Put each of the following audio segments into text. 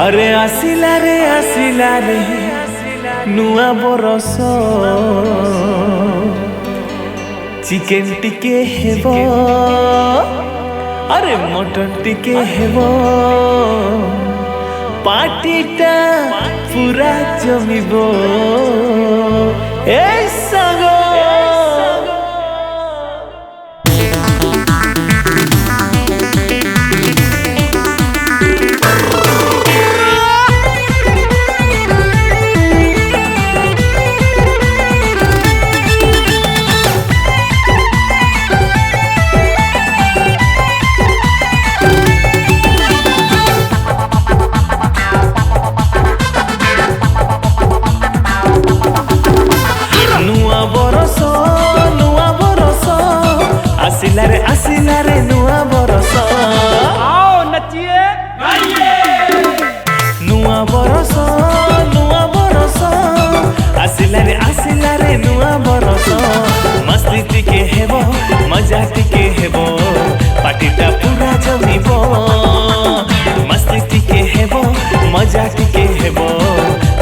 अरे आसिला रे नुआ बरस चिकेन टिके हेबो अरे मटन टिके हेबो पार्टीटा पूरा जमिबो ए सागो आसिला रे नुआ बरस आओ नचिए नुआ बरस आसिला रे नुआ बरस मस्ती टिके हेबो मजा टिके हेबो पार्टीटा पूरा जमिबो मस्ती टिके हेबो मजा टिके हेबो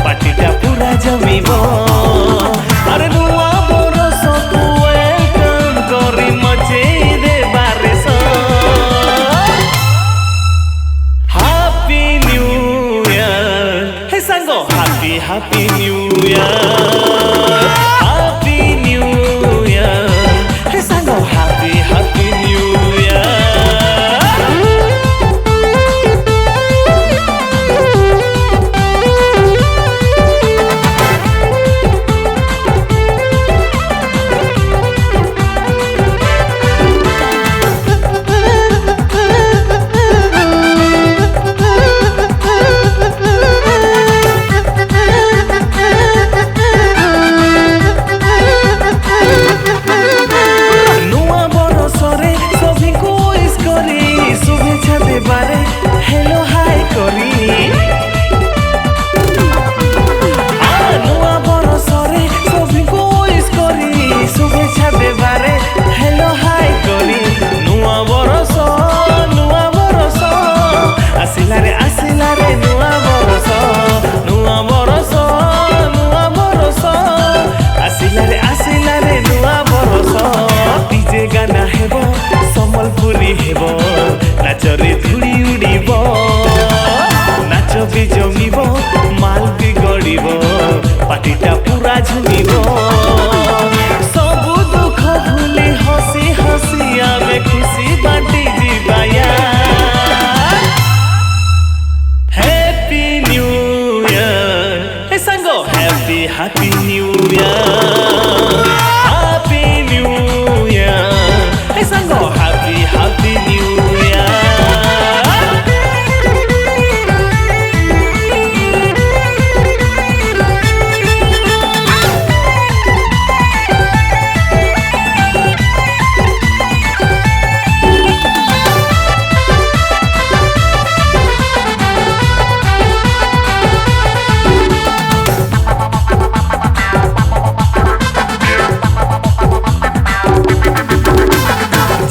पार्टीटा पूरा जमिबो अरे नुआ बरस वेलकम करी मचे Happy New Year Happy New Year Hey sango Happy New Year नाचरे धुड़ी उड़ीबो नाच भी जमिबो माल भी गड़ीबो पार्टीटा पूरा झुमिबो सबु दुख भूली हसी हसी आमे खुशी बांटी जीवाया हैप्पी न्यू ईयर हे संगो happy new year happy new year हे संगो हैप्पी न्यू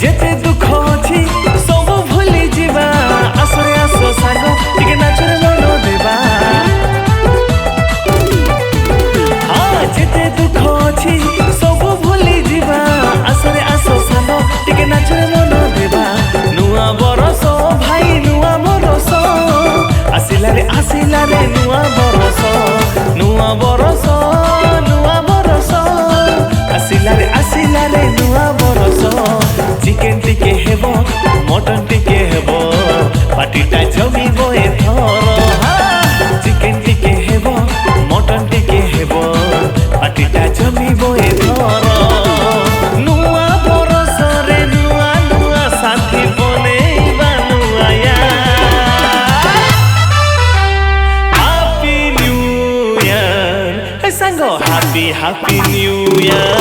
जेते दुख अछि सब भूली जीवा आसरे आसो सागो टिके नाचरे मनो देबा हाँ जेते दुख अछि सब भूली जीवा आसरे आसो सागो टिके नाचरे मनो देबा नुआ बरस भाई नुआ बरस आसिला रे नुआ बरस नुआ बरस आसिला रे नुआ बरस चिकेन टिके हेबो मटन टिके हेबो पार्टीटा जमिबो एथर चिकेन टिके हेबो मटन टिके हेबो पार्टीटा जमिबो एथर नुआ बरस रे नुआ साथी बनेइबा नुआया हैप्पी न्यू ईयर हे संगो हैप्पी न्यू ईयर